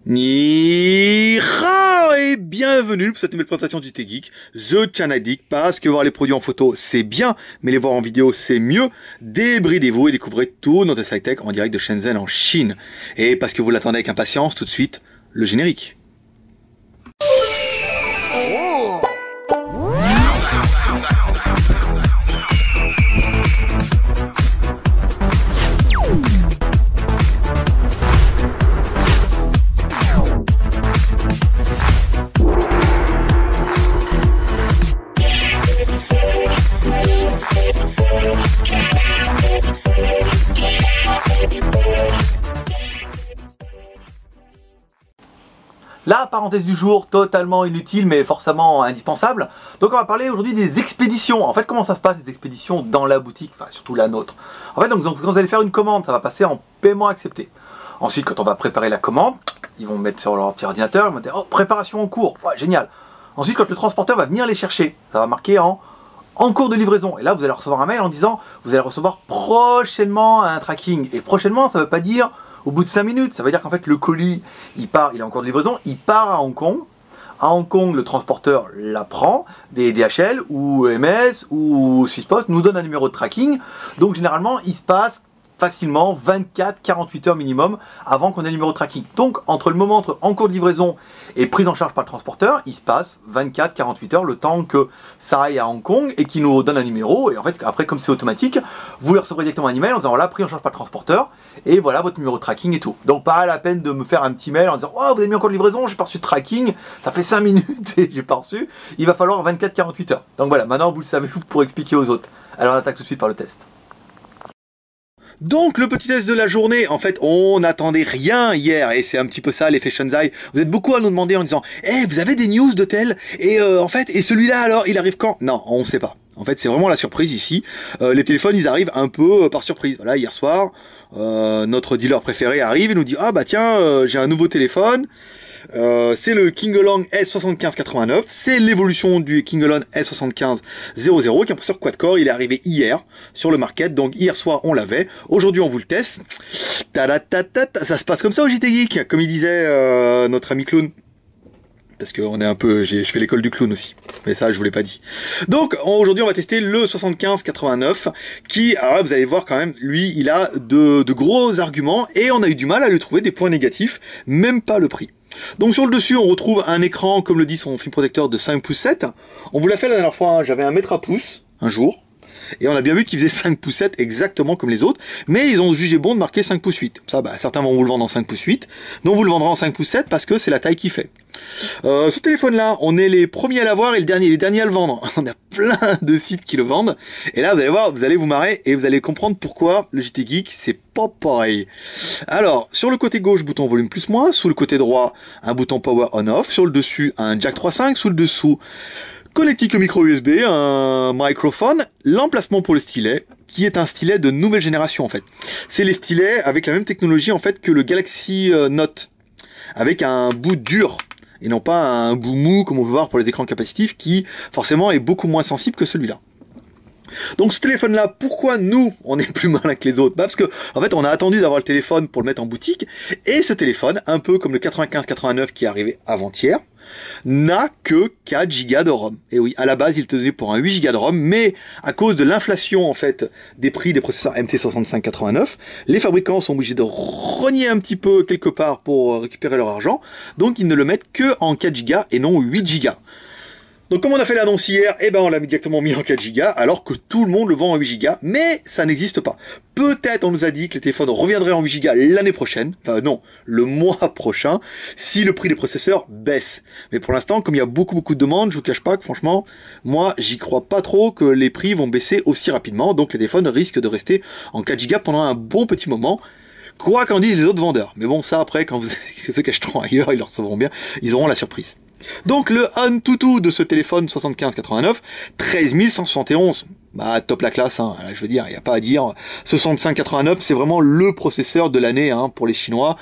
Ni hao et bienvenue pour cette nouvelle présentation du T-Geek, The China Geek, parce que voir les produits en photo c'est bien, mais les voir en vidéo c'est mieux. Débridez-vous et découvrez tout notre high-tech en direct de Shenzhen en Chine. Et parce que vous l'attendez avec impatience, tout de suite, le générique. La parenthèse du jour, totalement inutile mais forcément indispensable. Donc on va parler aujourd'hui des expéditions. En fait, comment ça se passe les expéditions dans la boutique, enfin surtout la nôtre. En fait, donc quand vous allez faire une commande, ça va passer en paiement accepté. Ensuite, quand on va préparer la commande, ils vont mettre sur leur petit ordinateur, ils vont dire oh, préparation en cours, ouais, génial. Ensuite, quand le transporteur va venir les chercher, ça va marquer en cours de livraison. Et là, vous allez recevoir un mail en disant vous allez recevoir prochainement un tracking. Et prochainement, ça ne veut pas dire au bout de 5 minutes, ça veut dire qu'en fait le colis, il est en cours de livraison, il part à Hong Kong. À Hong Kong, le transporteur la prend, des DHL ou MS ou Swisspost nous donne un numéro de tracking. Donc généralement, il se passe facilement 24-48 heures minimum avant qu'on ait le numéro de tracking. Donc entre le moment en cours de livraison et prise en charge par le transporteur, il se passe 24-48 heures le temps que ça aille à Hong Kong et qu'il nous donne un numéro. Et en fait, après, comme c'est automatique, vous lui recevrez directement un email en disant voilà, pris en charge par le transporteur et voilà votre numéro de tracking et tout. Donc pas la peine de me faire un petit mail en disant oh, vous avez mis en cours de livraison, j'ai pas reçu de tracking, ça fait 5 minutes et j'ai pas reçu. Il va falloir 24-48 heures. Donc voilà, maintenant vous le savez pour expliquer aux autres. Alors on attaque tout de suite par le test. Donc le petit test de la journée, en fait on n'attendait rien hier et c'est un petit peu ça l'effet Shenzhen. Vous êtes beaucoup à nous demander en disant vous avez des news de tel et en fait et celui-là alors il arrive quand? Non, on ne sait pas. En fait c'est vraiment la surprise ici. Les téléphones ils arrivent un peu par surprise. Voilà, hier soir notre dealer préféré arrive et nous dit ah bah tiens j'ai un nouveau téléphone. C'est le Kingolong S7589, c'est l'évolution du Kingolong S7500 qui est un processeur quad-core, il est arrivé hier sur le market, donc hier soir on l'avait, aujourd'hui on vous le teste. Ça se passe comme ça au JT Geek, comme il disait notre ami clown. Parce qu'on est un peu, je fais l'école du clown aussi, mais ça je vous l'ai pas dit. Donc aujourd'hui on va tester le 7589 qui, alors là, vous allez voir quand même, lui il a de gros arguments et on a eu du mal à lui trouver des points négatifs, même pas le prix. Donc sur le dessus on retrouve un écran comme le dit son film protecteur de 5 pouces 7. On vous l'a fait la dernière fois, hein, j'avais un mètre à pouce un jour. Et on a bien vu qu'il faisait 5 pouces 7 exactement comme les autres, mais ils ont jugé bon de marquer 5 pouces 8. Ça, bah, certains vont vous le vendre en 5 pouces 8, donc vous le vendrez en 5 pouces 7 parce que c'est la taille qu'il fait. Ce téléphone-là, on est les premiers à l'avoir et les derniers à le vendre. On a plein de sites qui le vendent. Et là, vous allez voir, vous allez vous marrer et vous allez comprendre pourquoi le JT Geek, c'est pas pareil. Alors, sur le côté gauche, bouton volume plus moins. Sous le côté droit, un bouton power on-off. Sur le dessus, un jack 3.5. Sous le dessous, connectique au micro USB, un microphone, l'emplacement pour le stylet, qui est un stylet de nouvelle génération en fait. C'est les stylets avec la même technologie en fait que le Galaxy Note, avec un bout dur et non pas un bout mou comme on peut voir pour les écrans capacitifs qui forcément est beaucoup moins sensible que celui-là. Donc ce téléphone là, pourquoi nous on est plus malin que les autres? Parce que en fait on a attendu d'avoir le téléphone pour le mettre en boutique et ce téléphone, un peu comme le 95-89 qui est arrivé avant-hier, n'a que 4 Go de ROM. Et oui, à la base, il était donné pour un 8 Go de ROM, mais à cause de l'inflation en fait des prix des processeurs MT6589, les fabricants sont obligés de rogner un petit peu quelque part pour récupérer leur argent, donc ils ne le mettent que en 4 Go et non 8 Go. Donc comme on a fait l'annonce hier, on l'a directement mis en 4 Go, alors que tout le monde le vend en 8 Go, mais ça n'existe pas. Peut-être on nous a dit que les téléphones reviendraient en 8 Go l'année prochaine, enfin non, le mois prochain, si le prix des processeurs baisse. Mais pour l'instant, comme il y a beaucoup de demandes, je vous cache pas que franchement, moi j'y crois pas trop que les prix vont baisser aussi rapidement, donc les téléphones risquent de rester en 4 Go pendant un bon petit moment. Quoi qu'en disent les autres vendeurs. Mais bon, ça après, quand ceux qui achèteront ailleurs, ils le recevront bien, ils auront la surprise. Donc le Antutu de ce téléphone 7589, 13171, bah top la classe, hein. Je veux dire, il n'y a pas à dire. Ce 6589, c'est vraiment le processeur de l'année hein, pour les Chinois.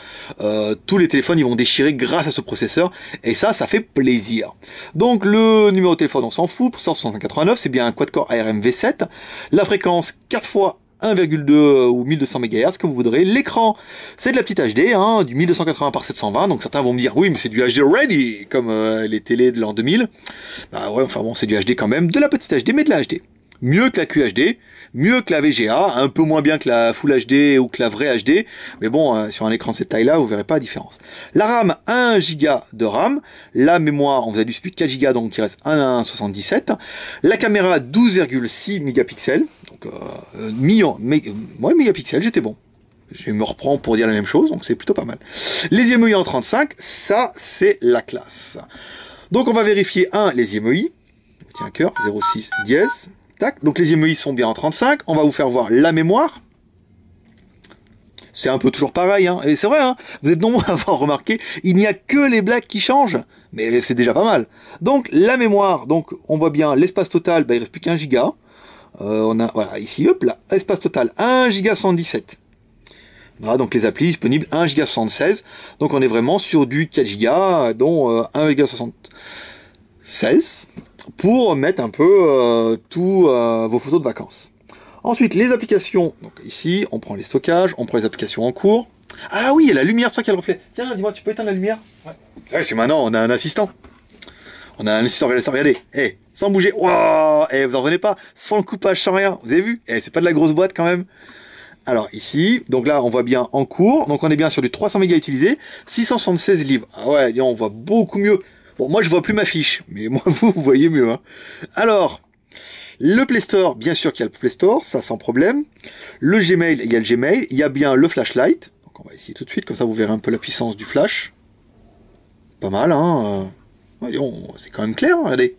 Tous les téléphones, ils vont déchirer grâce à ce processeur, et ça fait plaisir. Donc le numéro de téléphone, on s'en fout, pour ça 6589, c'est bien un quad-core ARM V7, la fréquence 4 fois 1,2 ou 1200 MHz, comme vous voudrez. L'écran, c'est de la petite HD, hein, du 1280 par 720, donc certains vont me dire, oui, mais c'est du HD ready, comme les télés de l'an 2000. Bah ouais, enfin bon, c'est du HD quand même, de la petite HD, mais de la HD. Mieux que la QHD, mieux que la VGA, un peu moins bien que la Full HD ou que la vraie HD, mais bon, sur un écran de cette taille-là, vous verrez pas la différence. La RAM, 1 Go de RAM, la mémoire, on vous a dit celui de 4 Go, donc il reste 1,77. La caméra, 12,6 mégapixels, donc mégapixels, j'étais bon. Je me reprends pour dire la même chose, donc c'est plutôt pas mal. Les IMEI en 35, ça c'est la classe. Donc on va vérifier, les IMEI, tiens, cœur, 0,6 dièse. Tac. Donc les IMEI sont bien en 35. On va vous faire voir la mémoire. C'est un peu toujours pareil, hein. Et c'est vrai, hein. Vous êtes nombreux à avoir remarqué, il n'y a que les blagues qui changent. Mais c'est déjà pas mal. Donc la mémoire, donc on voit bien l'espace total, bah, il reste plus qu'un giga. On a, voilà, ici, hop là, espace total, 1 giga 77. Voilà, donc les applis disponibles 1 giga 76. Donc on est vraiment sur du 4 giga, dont 1 giga 76. Pour mettre un peu tous vos photos de vacances. Ensuite, les applications. Donc ici, on prend les stockages, on prend les applications en cours. Ah oui, il y a la lumière, c'est ça qui a le reflet. Tiens, dis-moi, tu peux éteindre la lumière? Ouais. Parce que maintenant, on a un assistant. On a un assistant, regardez. Eh, sans bouger. Wow, eh, vous en revenez pas. Sans le coupage, sans rien. Vous avez vu? Eh, c'est pas de la grosse boîte quand même. Alors ici, donc là, on voit bien en cours. Donc on est bien sur du 300 mégas utilisés. 676 libres. Ah ouais, on voit beaucoup mieux. Bon, moi je vois plus ma fiche, mais moi vous voyez mieux. Hein. Alors, le Play Store, bien sûr qu'il y a le Play Store, ça sans problème. Le Gmail, il y a le Gmail, il y a bien le flashlight. Donc on va essayer tout de suite, comme ça vous verrez un peu la puissance du flash. Pas mal, hein. Voyons, c'est quand même clair, regardez.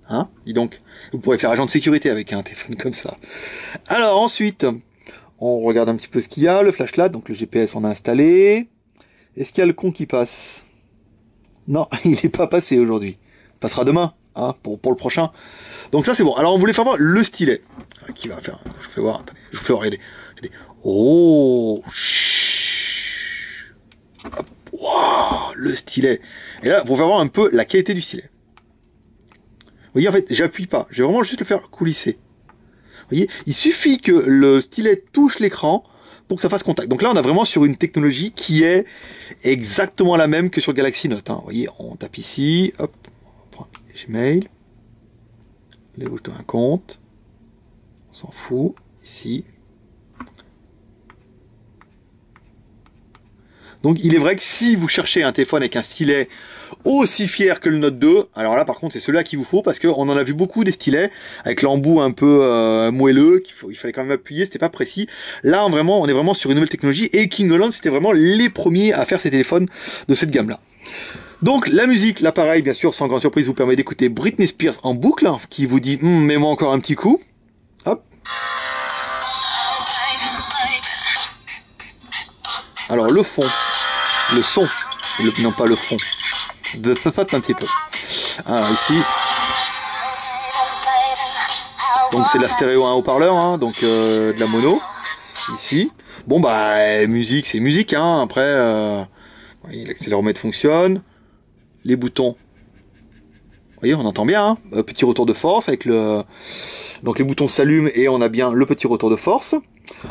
Hein, dis donc, vous pourrez faire agent de sécurité avec un téléphone comme ça. Alors ensuite, on regarde un petit peu ce qu'il y a, le flashlight, donc le GPS on a installé. Est-ce qu'il y a le con qui passe ? Non, il n'est pas passé aujourd'hui. Il passera demain, hein, pour le prochain. Donc ça c'est bon. Alors on voulait faire voir le stylet. Qui va faire ? Je vous fais voir, attendez. Je vous fais voir, regardez. Oh, hop, wow, le stylet. Et là, pour faire voir un peu la qualité du stylet. Vous voyez, en fait, j'appuie pas. Je vais vraiment juste le faire coulisser. Vous voyez, il suffit que le stylet touche l'écran pour que ça fasse contact. Donc là, on a vraiment sur une technologie qui est exactement la même que sur Galaxy Note. Hein. Vous voyez, on tape ici, hop, on prend Gmail, les bouches d'un compte, on s'en fout, ici. Donc il est vrai que si vous cherchez un téléphone avec un stylet aussi fier que le Note 2, alors là par contre c'est celui-là qu'il vous faut parce qu'on en a vu beaucoup des stylets avec l'embout un peu moelleux, il fallait quand même appuyer, c'était pas précis. Là vraiment, on est vraiment sur une nouvelle technologie et King Holland c'était vraiment les premiers à faire ces téléphones de cette gamme-là. Donc la musique, l'appareil bien sûr sans grande surprise vous permet d'écouter Britney Spears en boucle, hein, qui vous dit mets-moi encore un petit coup. Hop. Alors le fond, le son, non pas le fond, de ça un petit peu. Alors ici, donc c'est de la stéréo à un haut-parleur, hein, donc de la mono. Ici, bon bah musique c'est musique, hein. Après, l'accéléromètre fonctionne, les boutons. Vous voyez, on entend bien, hein, petit retour de force avec le, donc les boutons s'allument et on a bien le petit retour de force.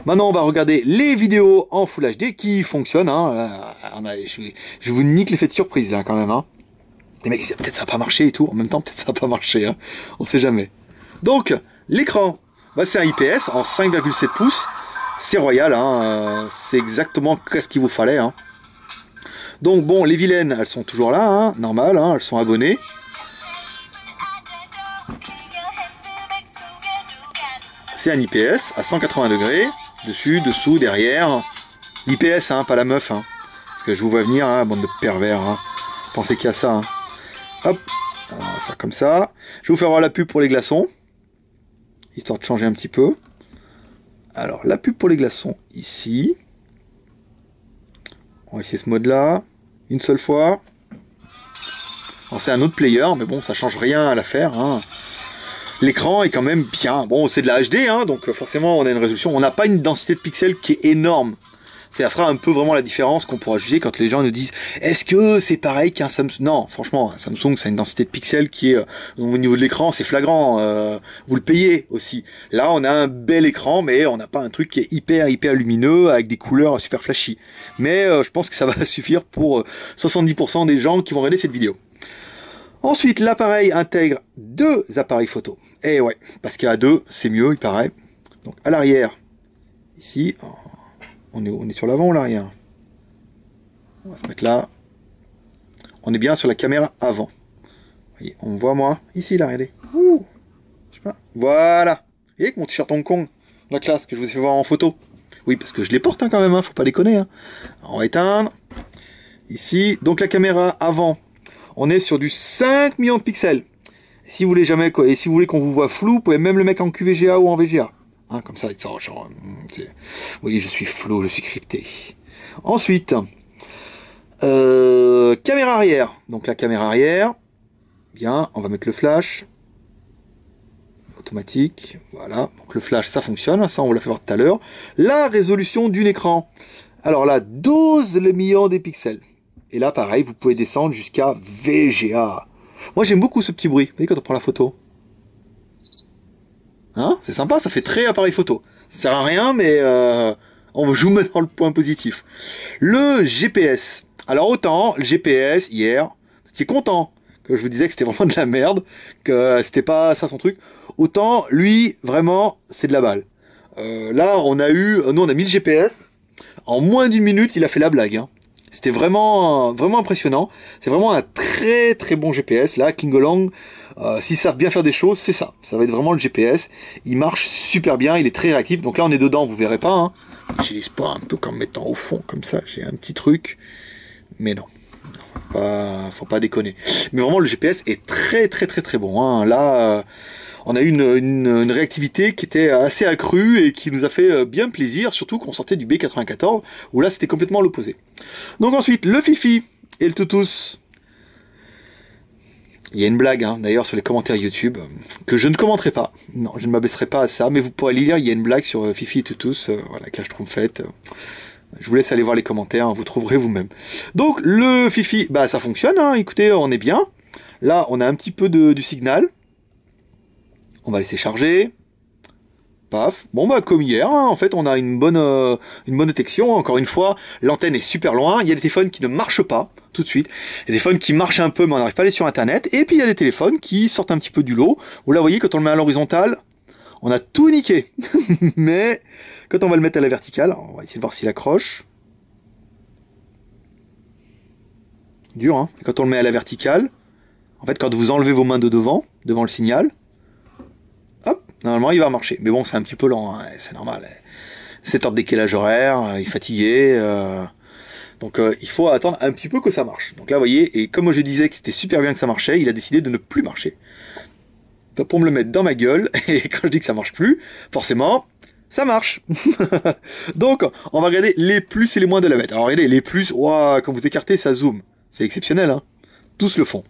Maintenant, on va regarder les vidéos en Full HD qui fonctionnent. Hein. Je vous nique l'effet de surprise là quand même. Hein. Les mecs, peut-être ça va pas marcher et tout. En même temps, peut-être ça va pas marcher. Hein. On sait jamais. Donc, l'écran, bah, c'est un IPS en 5,7 pouces. C'est royal. Hein. C'est exactement ce qu'il vous fallait. Hein. Donc, bon, les vilaines, elles sont toujours là. Hein. Normal, hein. Elles sont abonnées. C'est un IPS à 180 degrés, dessus, dessous, derrière. L'IPS, hein, pas la meuf. Hein. Parce que je vous vois venir, hein, bande de pervers. Hein. Pensez qu'il y a ça. Hein. Hop, alors, ça comme ça. Je vais vous faire voir la pub pour les glaçons. Histoire de changer un petit peu. Alors, la pub pour les glaçons, ici. On va essayer ce mode-là. Une seule fois. Alors, c'est un autre player, mais bon, ça change rien à l'affaire. Hein. L'écran est quand même bien. Bon, c'est de la HD, hein, donc forcément, on a une résolution. On n'a pas une densité de pixels qui est énorme. Ça sera un peu vraiment la différence qu'on pourra juger quand les gens nous disent est-ce que c'est pareil qu'un Samsung? Non, franchement, un Samsung, ça a une densité de pixels qui est au niveau de l'écran, c'est flagrant. Vous le payez aussi. Là, on a un bel écran, mais on n'a pas un truc qui est hyper lumineux avec des couleurs super flashy. Mais je pense que ça va suffire pour 70% des gens qui vont regarder cette vidéo. Ensuite, l'appareil intègre 2 appareils photo. Et ouais, parce qu'à 2, c'est mieux, il paraît. Donc à l'arrière, ici, on est sur l'avant ou l'arrière? On va se mettre là. On est bien sur la caméra avant. Vous voyez, on voit moi, ici là, regardez. Ouh, je sais pas. Voilà. Vous voyez avec mon t-shirt Hong Kong, la classe que je vous ai fait voir en photo. Oui, parce que je les porte quand même, faut pas déconner. On va éteindre. Ici, donc la caméra avant. On est sur du 5 millions de pixels. Si vous voulez jamais, et si vous voulez qu'on vous voit flou, vous pouvez même le mettre en QVGA ou en VGA. Comme ça, genre, vous voyez, je suis flou, je suis crypté. Ensuite, caméra arrière. Donc la caméra arrière, bien, on va mettre le flash. Automatique, voilà. Donc le flash, ça fonctionne, ça on vous l'a fait voir tout à l'heure. La résolution d'un écran. Alors là, 12 millions de pixels. Et là, pareil, vous pouvez descendre jusqu'à VGA. Moi, j'aime beaucoup ce petit bruit. Vous voyez quand on prend la photo. C'est sympa, ça fait très appareil photo. Ça sert à rien, mais on vous met dans le point positif. Le GPS. Alors autant, le GPS, hier, vous étiez content que je vous disais que c'était vraiment de la merde, que c'était pas ça son truc. Autant, lui, vraiment, c'est de la balle. Là, nous, on a mis le GPS. En moins d'une minute, il a fait la blague. C'était vraiment impressionnant. C'est vraiment un très bon GPS. Là, Klingolang, s'ils savent bien faire des choses, c'est ça. Ça va être vraiment le GPS. Il marche super bien, il est très réactif. Donc là, on est dedans, vous verrez pas. J'utilise pas un peu comme mettant au fond, comme ça. J'ai un petit truc. Mais non. Faut pas déconner. Mais vraiment, le GPS est très bon. Là, on a eu une réactivité qui était assez accrue et qui nous a fait bien plaisir, surtout qu'on sortait du B94, où là, c'était complètement l'opposé. Donc ensuite, le Fifi et le Toutous. Il y a une blague, d'ailleurs, sur les commentaires YouTube, que je ne commenterai pas. Non, je ne m'abaisserai pas à ça, mais vous pourrez lire, il y a une blague sur Fifi et Toutous, voilà, que là, je trouve faite. Je vous laisse aller voir les commentaires, vous trouverez vous-même. Donc, le Fifi, ça fonctionne, écoutez, on est bien. Là, on a un petit peu du signal. On va laisser charger. Paf. Bon, comme hier, en fait, on a une bonne détection. Encore une fois, l'antenne est super loin. Il y a des téléphones qui ne marchent pas tout de suite. Il y a des téléphones qui marchent un peu, mais on n'arrive pas à aller sur Internet. Et puis, il y a des téléphones qui sortent un petit peu du lot. Où là, vous voyez, quand on le met à l'horizontale, on a tout niqué. Mais quand on va le mettre à la verticale, on va essayer de voir s'il accroche. Dur, Et quand on le met à la verticale, en fait, quand vous enlevez vos mains de devant le signal, hop, normalement, il va marcher. Mais bon, c'est un petit peu lent, c'est normal. 7 heures de décalage horaire, il est fatigué. Donc, il faut attendre un petit peu que ça marche. Donc là, vous voyez, et comme je disais que c'était super bien que ça marchait, il a décidé de ne plus marcher. Pour me le mettre dans ma gueule, et quand je dis que ça marche plus, forcément, ça marche. Donc, on va regarder les plus et les moins de la bête. Alors, regardez, les plus, wow, quand vous écartez, ça zoome. C'est exceptionnel, Tous le font.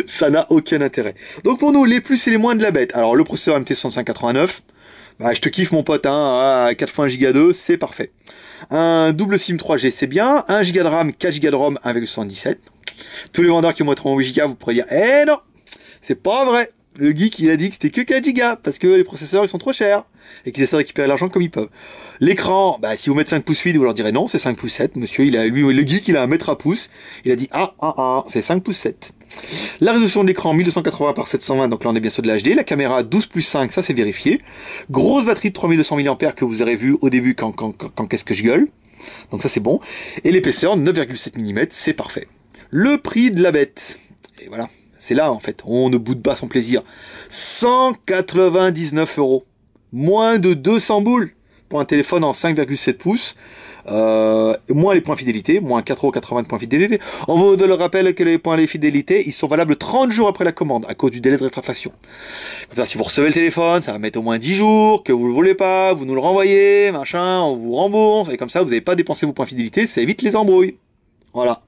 Ça n'a aucun intérêt. Donc pour nous, les plus et les moins de la bête. Alors le processeur MT6589, je te kiffe mon pote, à 4 fois 1 Go 2, c'est parfait. Un double SIM 3G, c'est bien. 1 Go de RAM, 4 Go de ROM, 1,77. Tous les vendeurs qui ont montré en 8 Go, vous pourrez dire, non, c'est pas vrai. Le geek, il a dit que c'était que 4 Go, parce que les processeurs, ils sont trop chers, et qu'ils essaient de récupérer l'argent comme ils peuvent. L'écran, si vous mettez 5 pouces 8, vous leur direz non, c'est 5 pouces 7. Monsieur, le geek, il a un mètre à pouce. Il a dit, c'est 5 pouces 7. La résolution de l'écran, 1280 par 720, donc là, on est bien sur de l'HD. La caméra, 12+5, ça, c'est vérifié. Grosse batterie de 3200 mAh que vous aurez vu au début quand qu'est-ce que je gueule. Donc ça, c'est bon. Et l'épaisseur, 9,7 mm, c'est parfait. Le prix de la bête. Et voilà. C'est là, en fait. On ne boude pas son plaisir. 199 €. Moins de 200 boules pour un téléphone en 5,7 pouces. Moins les points fidélité. Moins 4,80 € de points fidélité. On vous le rappelle que les points de fidélité, ils sont valables 30 jours après la commande, à cause du délai de rétractation. Comme ça, si vous recevez le téléphone, ça va mettre au moins 10 jours, que vous le voulez pas, vous nous le renvoyez, machin, on vous rembourse. Et comme ça, vous n'avez pas dépensé vos points fidélité, ça évite les embrouilles. Voilà.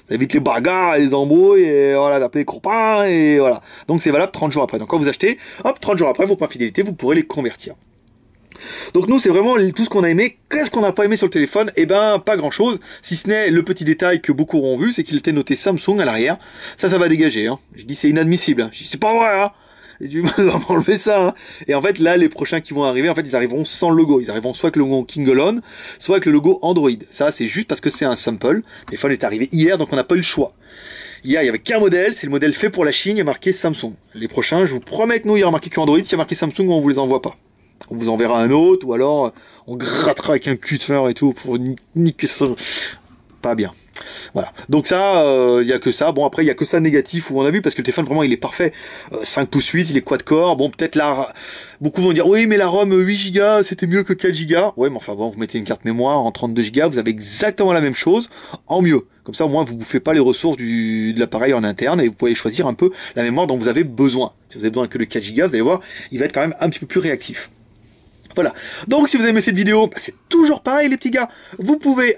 Ça évite les bagarres, les embrouilles, et voilà, d'appeler les copains, et voilà. Donc c'est valable 30 jours après. Donc quand vous achetez, hop, 30 jours après, vos points fidélité, vous pourrez les convertir. Donc nous, c'est vraiment tout ce qu'on a aimé. Qu'est-ce qu'on n'a pas aimé sur le téléphone? Eh ben, pas grand-chose, si ce n'est le petit détail que beaucoup auront vu, c'est qu'il était noté Samsung à l'arrière. Ça va dégager. Hein. Je dis c'est inadmissible. Hein. Je dis c'est pas vrai. Hein. Et du coup, on va enlever ça. Hein. Et en fait, là, les prochains qui vont arriver, en fait, ils arriveront sans le logo. Ils arriveront soit avec le logo Kingelon, soit avec le logo Android. Ça, c'est juste parce que c'est un sample. Le téléphone est arrivé hier, donc on n'a pas eu le choix. Hier, il y avait qu'un modèle, c'est le modèle fait pour la Chine, il y a marqué Samsung. Les prochains, je vous promets que nous, il y aura marqué que Android, s'il y a marqué Samsung, on vous les envoie pas. On vous enverra un autre, ou alors on grattera avec un cutter et tout pour niquer ça. Pas bien. Voilà. Donc ça, il y a que ça. Bon, après, il y a que ça négatif où on a vu, parce que le téléphone, vraiment, il est parfait. 5 pouces 8, il est quad-core. Bon, peut-être là, beaucoup vont dire, oui, mais la ROM 8 Go, c'était mieux que 4 Go. Ouais, mais enfin bon, vous mettez une carte mémoire en 32 Go, vous avez exactement la même chose, en mieux. Comme ça, au moins, vous ne bouffez pas les ressources de l'appareil en interne et vous pouvez choisir un peu la mémoire dont vous avez besoin. Si vous avez besoin que de 4 Go, vous allez voir, il va être quand même un petit peu plus réactif. Voilà. Donc, si vous avez aimé cette vidéo, bah, c'est toujours pareil, les petits gars. Vous pouvez,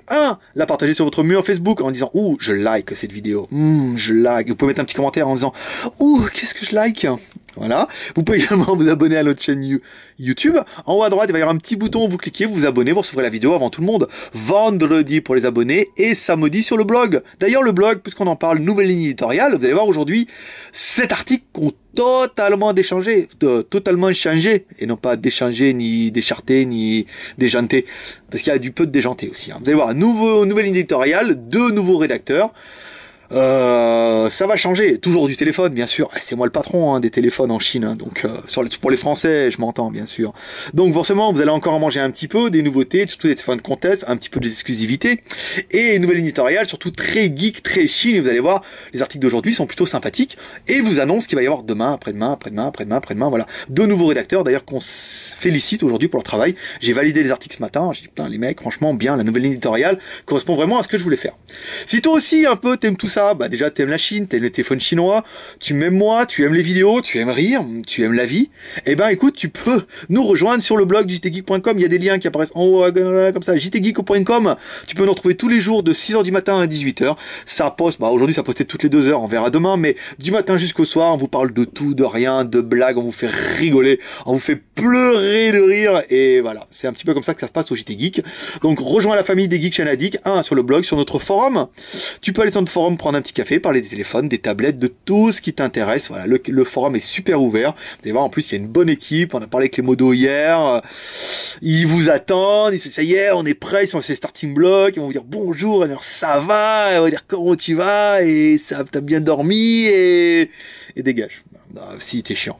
la partager sur votre mur Facebook en disant, ouh, je like cette vidéo. Je like. Vous pouvez mettre un petit commentaire en disant, ouh, qu'est-ce que je like? Voilà. Vous pouvez également vous abonner à notre chaîne YouTube. En haut à droite, il va y avoir un petit bouton, vous cliquez, vous vous abonnez, vous recevrez la vidéo avant tout le monde. Vendredi pour les abonnés et samedi sur le blog. D'ailleurs, le blog, puisqu'on en parle, nouvelle ligne éditoriale, vous allez voir aujourd'hui, cet article compte totalement totalement changé, et non pas déchangé, ni décharté, ni déjanté, parce qu'il y a du peu de déjanté aussi. Hein. Vous allez voir, un nouvelle ligne éditoriale, 2 nouveaux rédacteurs. Ça va changer, toujours du téléphone bien sûr, c'est moi le patron des téléphones en Chine, hein, donc pour les Français je m'entends bien sûr. Donc forcément vous allez encore en manger un petit peu, des nouveautés, surtout des téléphones contest, un petit peu des exclusivités, et une nouvelle éditoriale surtout très geek, très Chine, et vous allez voir, les articles d'aujourd'hui sont plutôt sympathiques, et vous annonce qu'il va y avoir demain, après-demain, voilà, 2 nouveaux rédacteurs d'ailleurs qu'on félicite aujourd'hui pour leur travail. J'ai validé les articles ce matin, j'ai dit putain les mecs, franchement bien, la nouvelle ligne éditoriale correspond vraiment à ce que je voulais faire. Si toi aussi un peu t'aimes tout ça, bah déjà t'aimes la Chine, t'aimes les téléphones chinois, tu m'aimes moi, tu aimes les vidéos, tu aimes rire, tu aimes la vie, et ben écoute, tu peux nous rejoindre sur le blog jtgeek.com, il y a des liens qui apparaissent en haut comme ça, jtgeek.com, tu peux nous retrouver tous les jours de 6h du matin à 18h, ça poste, bah aujourd'hui ça postait toutes les 2 heures, on verra demain, mais du matin jusqu'au soir, on vous parle de tout, de rien, de blagues, on vous fait rigoler, on vous fait pleurer de rire, et voilà, c'est un petit peu comme ça que ça se passe au JT Geek. Donc rejoins la famille des Geeks Chanadiques, sur le blog, sur notre forum, tu peux aller sur notre forum prendre un petit café, parler des téléphones, des tablettes, de tout ce qui t'intéresse. Voilà, le forum est super ouvert. Vous allez voir, en plus, il y a une bonne équipe. On a parlé avec les modos hier. Ils vous attendent. Ils disent, ça y est, on est prêts. Ils sont ces starting blocks. Ils vont vous dire bonjour. Alors, ça va. Ils vont dire comment tu vas. Et ça, t'as bien dormi. Et dégage. Si, t'es chiant.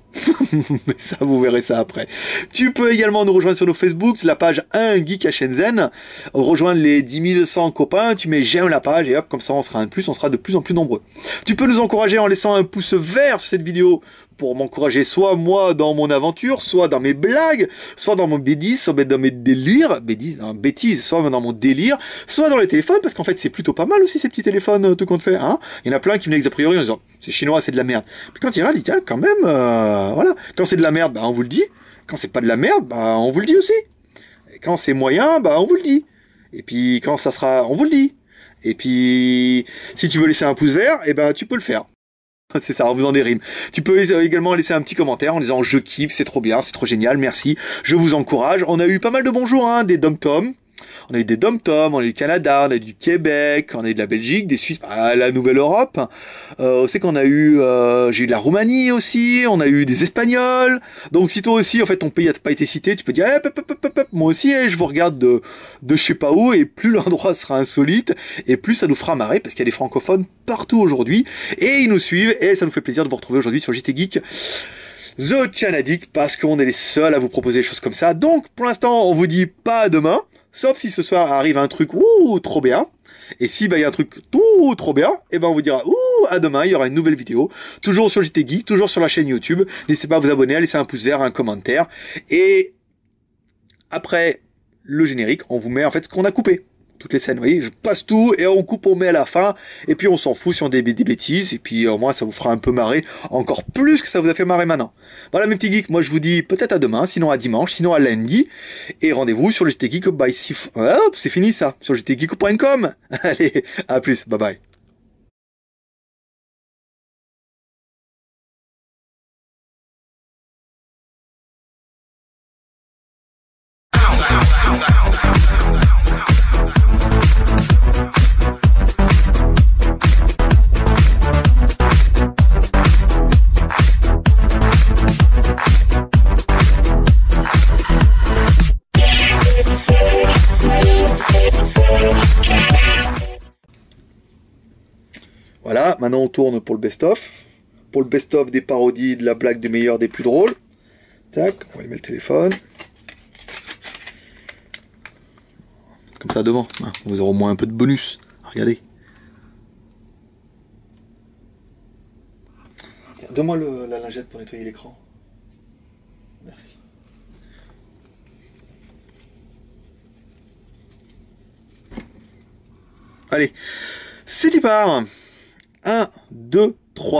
Mais ça, vous verrez ça après. Tu peux également nous rejoindre sur nos Facebook, c'est la page 1 Geek à Shenzhen. Rejoindre les 10 100 copains, tu mets j'aime la page et hop, comme ça on sera on sera de plus en plus nombreux. Tu peux nous encourager en laissant un pouce vert sur cette vidéo pour m'encourager soit moi dans mon aventure, soit dans mes blagues, soit dans mon bêtise, soit dans mes délires, bêtises, soit dans mon délire, soit dans les téléphones, parce qu'en fait c'est plutôt pas mal aussi ces petits téléphones, tout compte fait, hein. Il y en a plein qui venaient a priori en disant c'est chinois, c'est de la merde. Puis quand il dit tiens quand même, voilà, quand c'est de la merde, bah on vous le dit, quand c'est pas de la merde, bah on vous le dit aussi. Et quand c'est moyen, bah on vous le dit. Et puis quand ça sera, on vous le dit. Et puis si tu veux laisser un pouce vert, et ben tu peux le faire. C'est ça, en faisant des rimes. Tu peux également laisser un petit commentaire en disant je kiffe, c'est trop bien, c'est trop génial, merci, je vous encourage. On a eu pas mal de bonjours, hein, des dom-toms. On a eu des dom-toms, on a eu du Canada, on a eu du Québec, on a eu de la Belgique, des Suisses, la Nouvelle-Europe. On sait qu'on a eu, j'ai eu de la Roumanie aussi, on a eu des Espagnols. Donc si toi aussi, en fait, ton pays n'a pas été cité, tu peux dire, moi aussi, je vous regarde de je sais pas où, et plus l'endroit sera insolite, et plus ça nous fera marrer, parce qu'il y a des francophones partout aujourd'hui, et ils nous suivent, et ça nous fait plaisir de vous retrouver aujourd'hui sur JT Geek. The Channadic, parce qu'on est les seuls à vous proposer des choses comme ça. Donc, pour l'instant, on vous dit pas à demain. Sauf si ce soir arrive un truc trop bien. Et si il y a un truc trop bien, et ben on vous dira à demain, il y aura une nouvelle vidéo, toujours sur JT Geek, toujours sur la chaîne YouTube. N'hésitez pas à vous abonner, à laisser un pouce vert, un commentaire. Et après le générique, on vous met en fait ce qu'on a coupé. Toutes les scènes, vous voyez, je passe tout et on coupe, on met à la fin, et puis on s'en fout si on dit des bêtises, et puis au moins ça vous fera un peu marrer, encore plus que ça vous a fait marrer maintenant. Voilà mes petits geeks, moi je vous dis peut-être à demain, sinon à dimanche, sinon à lundi, et rendez-vous sur le JT Geek by Sif. Hop, c'est fini ça, sur jtgeek.com. Allez, à plus, bye bye. Voilà, maintenant on tourne pour le best-of. Pour le best-of des parodies, de la blague, des meilleurs, des plus drôles. Tac, on va y mettre le téléphone. Comme ça devant, hein, vous aurez au moins un peu de bonus. Regardez. Donne-moi la lingette pour nettoyer l'écran. Merci. Allez, c'est y part. 1, 2,